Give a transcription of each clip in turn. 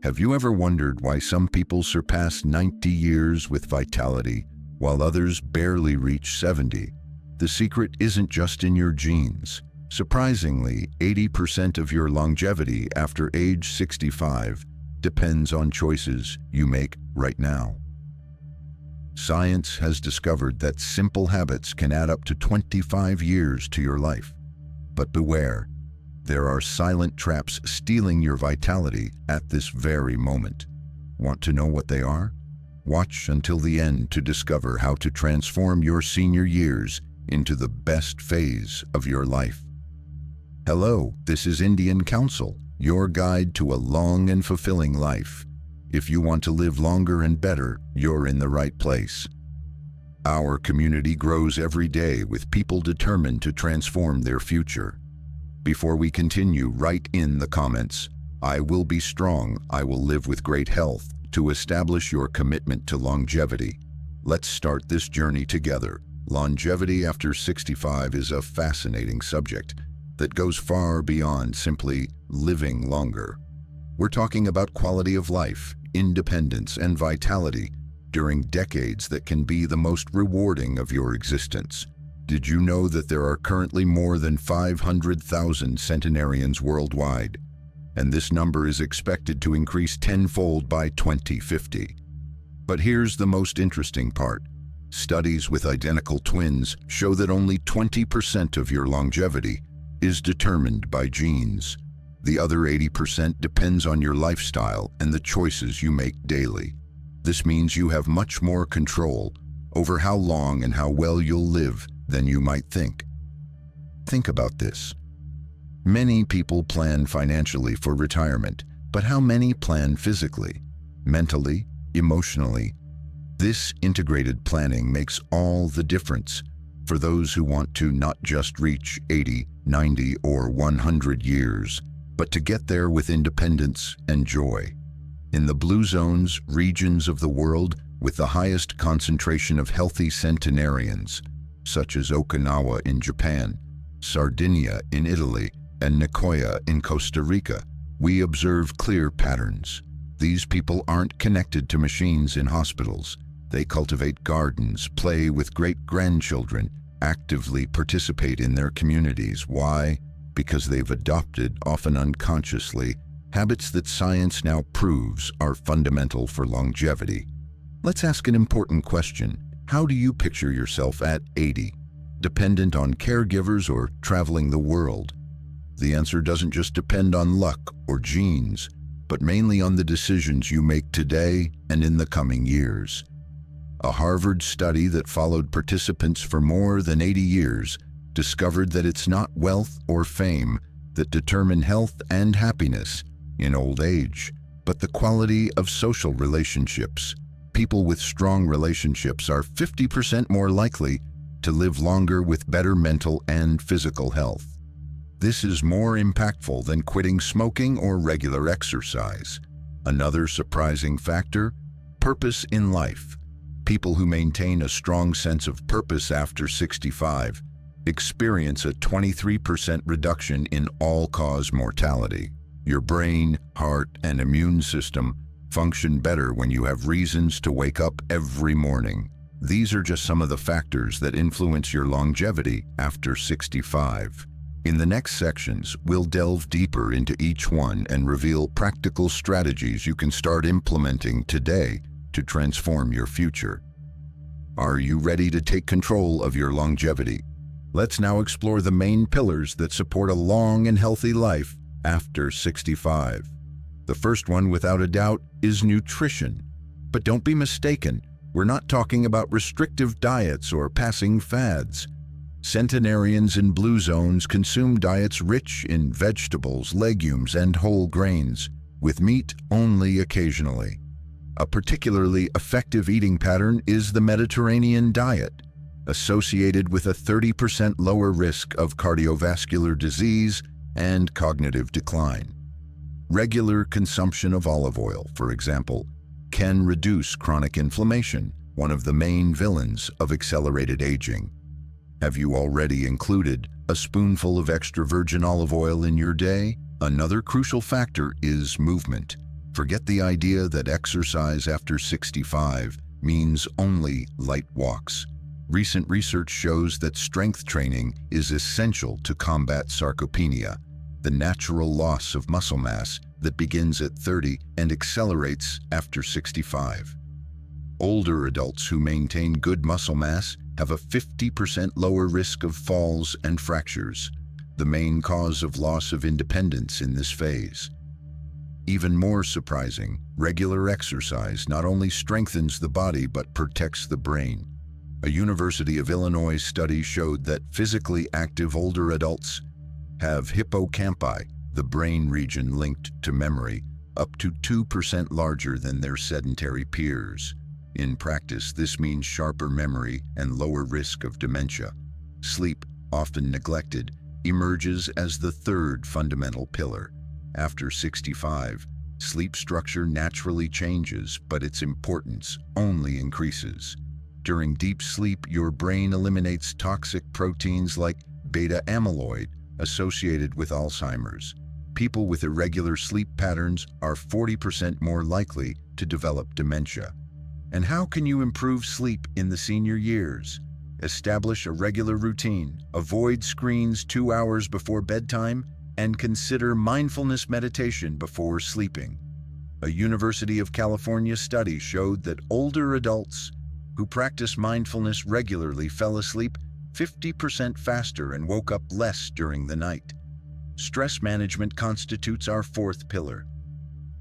Have you ever wondered why some people surpass 90 years with vitality, while others barely reach 70? The secret isn't just in your genes. Surprisingly, 80% of your longevity after age 65 depends on choices you make right now. Science has discovered that simple habits can add up to 25 years to your life. But beware. There are silent traps stealing your vitality at this very moment. Want to know what they are? Watch until the end to discover how to transform your senior years into the best phase of your life. Hello, this is Indian Counsel, your guide to a long and fulfilling life. If you want to live longer and better, you're in the right place. Our community grows every day with people determined to transform their future. Before we continue, write in the comments, "I will be strong, I will live with great health," to establish your commitment to longevity. Let's start this journey together. Longevity after 65 is a fascinating subject that goes far beyond simply living longer. We're talking about quality of life, independence, and vitality during decades that can be the most rewarding of your existence. Did you know that there are currently more than 500,000 centenarians worldwide, and this number is expected to increase tenfold by 2050? But here's the most interesting part. Studies with identical twins show that only 20% of your longevity is determined by genes. The other 80% depends on your lifestyle and the choices you make daily. This means you have much more control over how long and how well you'll live than you might think. Think about this. Many people plan financially for retirement, but how many plan physically, mentally, emotionally? This integrated planning makes all the difference for those who want to not just reach 80, 90, or 100 years, but to get there with independence and joy. In the blue zones, regions of the world with the highest concentration of healthy centenarians, such as Okinawa in Japan, Sardinia in Italy, and Nicoya in Costa Rica, we observe clear patterns. These people aren't connected to machines in hospitals. They cultivate gardens, play with great-grandchildren, actively participate in their communities. Why? Because they've adopted, often unconsciously, habits that science now proves are fundamental for longevity. Let's ask an important question. How do you picture yourself at 80? Dependent on caregivers or traveling the world? The answer doesn't just depend on luck or genes, but mainly on the decisions you make today and in the coming years. A Harvard study that followed participants for more than 80 years discovered that it's not wealth or fame that determine health and happiness in old age, but the quality of social relationships. People with strong relationships are 50% more likely to live longer with better mental and physical health. This is more impactful than quitting smoking or regular exercise. Another surprising factor: purpose in life. People who maintain a strong sense of purpose after 65 experience a 23% reduction in all-cause mortality. Your brain, heart, and immune system function better when you have reasons to wake up every morning. These are just some of the factors that influence your longevity after 65. In the next sections, we'll delve deeper into each one and reveal practical strategies you can start implementing today to transform your future. Are you ready to take control of your longevity? Let's now explore the main pillars that support a long and healthy life after 65. The first one, without a doubt, is nutrition. But don't be mistaken, we're not talking about restrictive diets or passing fads. Centenarians in blue zones consume diets rich in vegetables, legumes, and whole grains, with meat only occasionally. A particularly effective eating pattern is the Mediterranean diet, associated with a 30% lower risk of cardiovascular disease and cognitive decline. Regular consumption of olive oil, for example, can reduce chronic inflammation, one of the main villains of accelerated aging. Have you already included a spoonful of extra virgin olive oil in your day? Another crucial factor is movement. Forget the idea that exercise after 65 means only light walks. Recent research shows that strength training is essential to combat sarcopenia, the natural loss of muscle mass that begins at 30 and accelerates after 65. Older adults who maintain good muscle mass have a 50% lower risk of falls and fractures, the main cause of loss of independence in this phase. Even more surprising, regular exercise not only strengthens the body but protects the brain. A University of Illinois study showed that physically active older adults have hippocampi, the brain region linked to memory, up to 2% larger than their sedentary peers. In practice, this means sharper memory and lower risk of dementia. Sleep, often neglected, emerges as the third fundamental pillar. After 65, sleep structure naturally changes, but its importance only increases. During deep sleep, your brain eliminates toxic proteins like beta amyloid, associated with Alzheimer's. People with irregular sleep patterns are 40% more likely to develop dementia. And how can you improve sleep in the senior years? Establish a regular routine, avoid screens 2 hours before bedtime, and consider mindfulness meditation before sleeping. A University of California study showed that older adults who practice mindfulness regularly fell asleep 50% faster and woke up less during the night. Stress management constitutes our fourth pillar.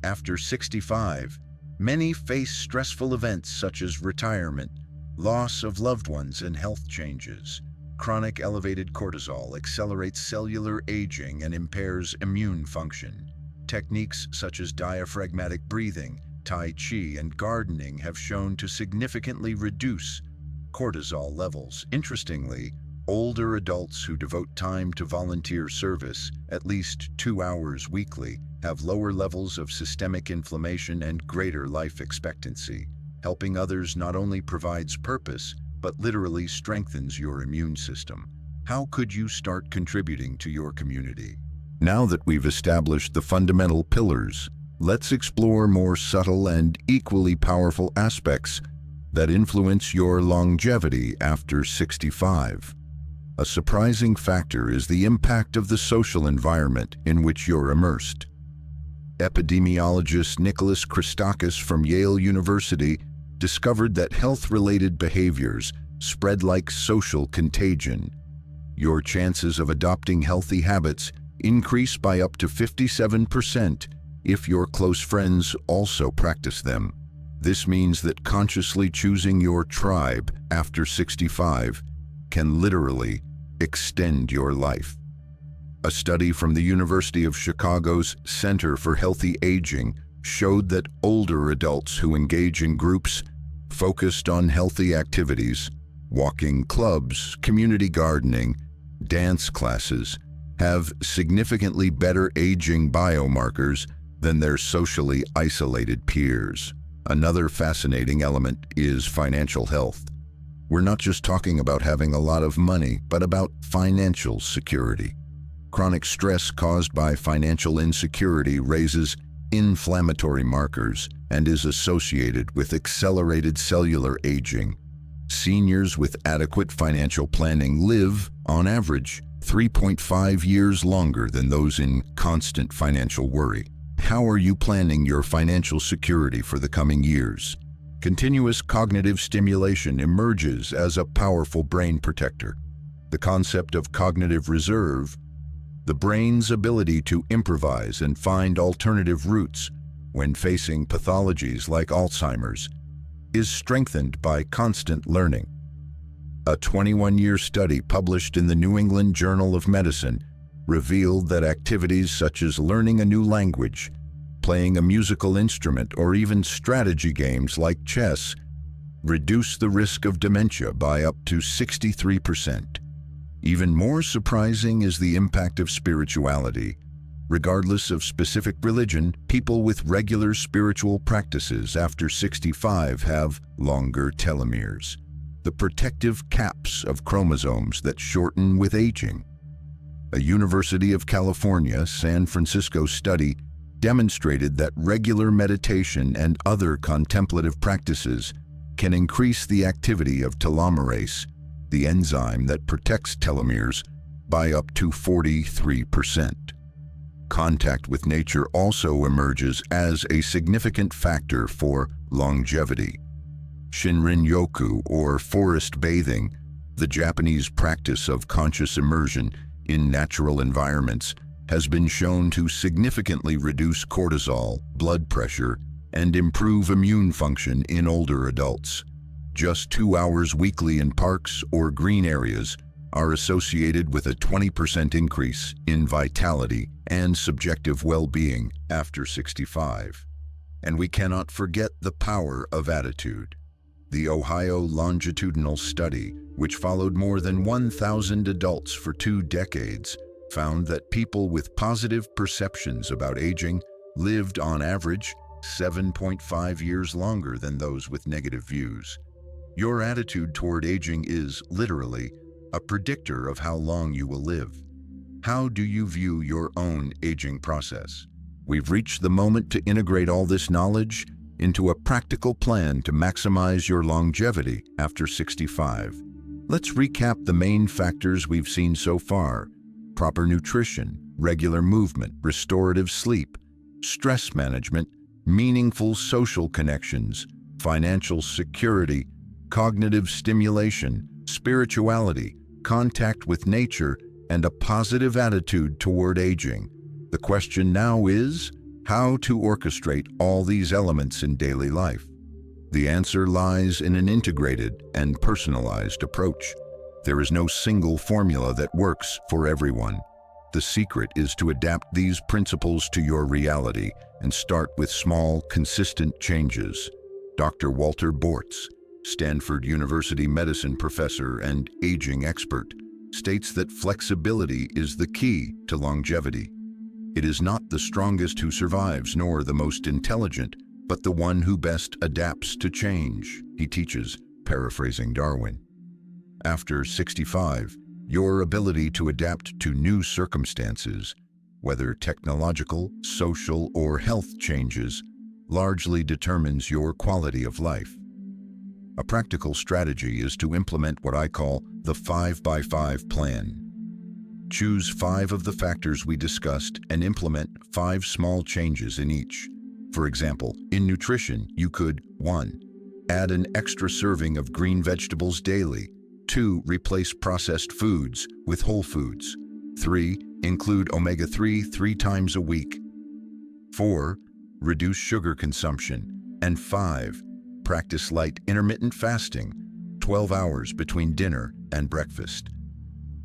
After 65, many face stressful events such as retirement, loss of loved ones, and health changes. Chronic elevated cortisol accelerates cellular aging and impairs immune function. Techniques such as diaphragmatic breathing, Tai Chi, and gardening have shown to significantly reduce cortisol levels. Interestingly, older adults who devote time to volunteer service, at least 2 hours weekly, have lower levels of systemic inflammation and greater life expectancy. Helping others not only provides purpose, but literally strengthens your immune system. How could you start contributing to your community? Now that we've established the fundamental pillars, let's explore more subtle and equally powerful aspects that influence your longevity after 65. A surprising factor is the impact of the social environment in which you're immersed. Epidemiologist Nicholas Christakis from Yale University discovered that health-related behaviors spread like social contagion. Your chances of adopting healthy habits increase by up to 57% if your close friends also practice them. This means that consciously choosing your tribe after 65 can literally extend your life. A study from the University of Chicago's Center for Healthy Aging showed that older adults who engage in groups focused on healthy activities, walking clubs, community gardening, dance classes, have significantly better aging biomarkers than their socially isolated peers. Another fascinating element is financial health. We're not just talking about having a lot of money, but about financial security. Chronic stress caused by financial insecurity raises inflammatory markers and is associated with accelerated cellular aging. Seniors with adequate financial planning live, on average, 3.5 years longer than those in constant financial worry. How are you planning your financial security for the coming years? Continuous cognitive stimulation emerges as a powerful brain protector. The concept of cognitive reserve, the brain's ability to improvise and find alternative routes when facing pathologies like Alzheimer's, is strengthened by constant learning. A 21-year study published in the New England Journal of Medicine revealed that activities such as learning a new language, playing a musical instrument, or even strategy games like chess reduce the risk of dementia by up to 63%. Even more surprising is the impact of spirituality. Regardless of specific religion, people with regular spiritual practices after 65 have longer telomeres, the protective caps of chromosomes that shorten with aging. A University of California, San Francisco study demonstrated that regular meditation and other contemplative practices can increase the activity of telomerase, the enzyme that protects telomeres, by up to 43%. Contact with nature also emerges as a significant factor for longevity. Shinrin-yoku, or forest bathing, the Japanese practice of conscious immersion in natural environments, has been shown to significantly reduce cortisol, blood pressure, and improve immune function in older adults. Just 2 hours weekly in parks or green areas are associated with a 20% increase in vitality and subjective well-being after 65. And we cannot forget the power of attitude. The Ohio longitudinal study, which followed more than 1,000 adults for 2 decades, found that people with positive perceptions about aging lived on average 7.5 years longer than those with negative views. Your attitude toward aging is, literally, a predictor of how long you will live. How do you view your own aging process? We've reached the moment to integrate all this knowledge into a practical plan to maximize your longevity after 65. Let's recap the main factors we've seen so far: proper nutrition, regular movement, restorative sleep, stress management, meaningful social connections, financial security, cognitive stimulation, spirituality, contact with nature, and a positive attitude toward aging. The question now is, how to orchestrate all these elements in daily life? The answer lies in an integrated and personalized approach. There is no single formula that works for everyone. The secret is to adapt these principles to your reality and start with small, consistent changes. Dr. Walter Bortz, Stanford University medicine professor and aging expert, states that flexibility is the key to longevity. It is not the strongest who survives, nor the most intelligent, but the one who best adapts to change, he teaches, paraphrasing Darwin. After 65, your ability to adapt to new circumstances, whether technological, social, or health changes, largely determines your quality of life. A practical strategy is to implement what I call the 5x5 plan. Choose 5 of the factors we discussed and implement 5 small changes in each. For example, in nutrition, you could 1. Add an extra serving of green vegetables daily. 2. Replace processed foods with whole foods. 3. Include omega-3 3 times a week. 4. Reduce sugar consumption. And 5. Practice light intermittent fasting, 12 hours between dinner and breakfast.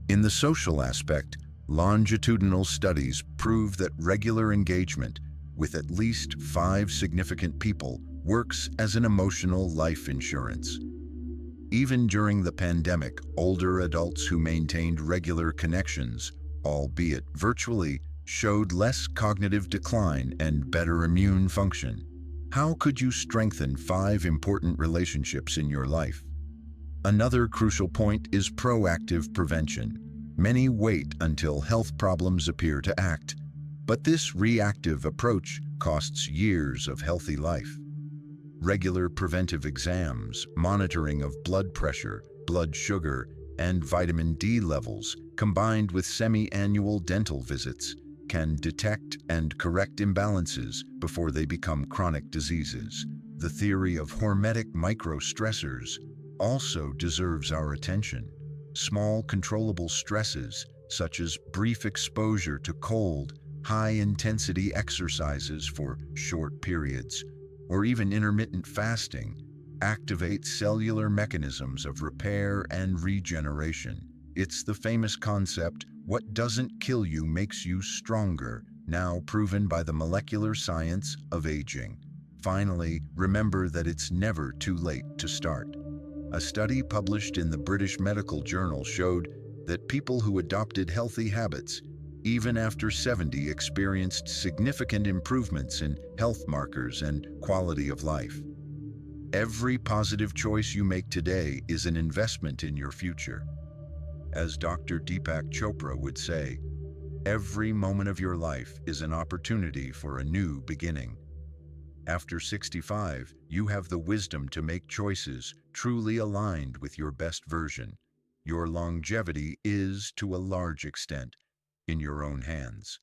In the social aspect, longitudinal studies prove that regular engagement with at least 5 significant people works as an emotional life insurance. Even during the pandemic, older adults who maintained regular connections, albeit virtually, showed less cognitive decline and better immune function. How could you strengthen 5 important relationships in your life? Another crucial point is proactive prevention. Many wait until health problems appear to act, but this reactive approach costs years of healthy life. Regular preventive exams, monitoring of blood pressure, blood sugar, and vitamin D levels, combined with semi-annual dental visits, can detect and correct imbalances before they become chronic diseases. The theory of hormetic microstressors also deserves our attention. Small controllable stresses, such as brief exposure to cold, high-intensity exercises for short periods, or even intermittent fasting, activate cellular mechanisms of repair and regeneration. It's the famous concept, what doesn't kill you makes you stronger, now proven by the molecular science of aging. Finally, remember that it's never too late to start. A study published in the British Medical Journal showed that people who adopted healthy habits, even after 70, experienced significant improvements in health markers and quality of life. Every positive choice you make today is an investment in your future. As Dr. Deepak Chopra would say, Every moment of your life is an opportunity for a new beginning. After 65, you have the wisdom to make choices truly aligned with your best version. Your longevity is, to a large extent, in your own hands.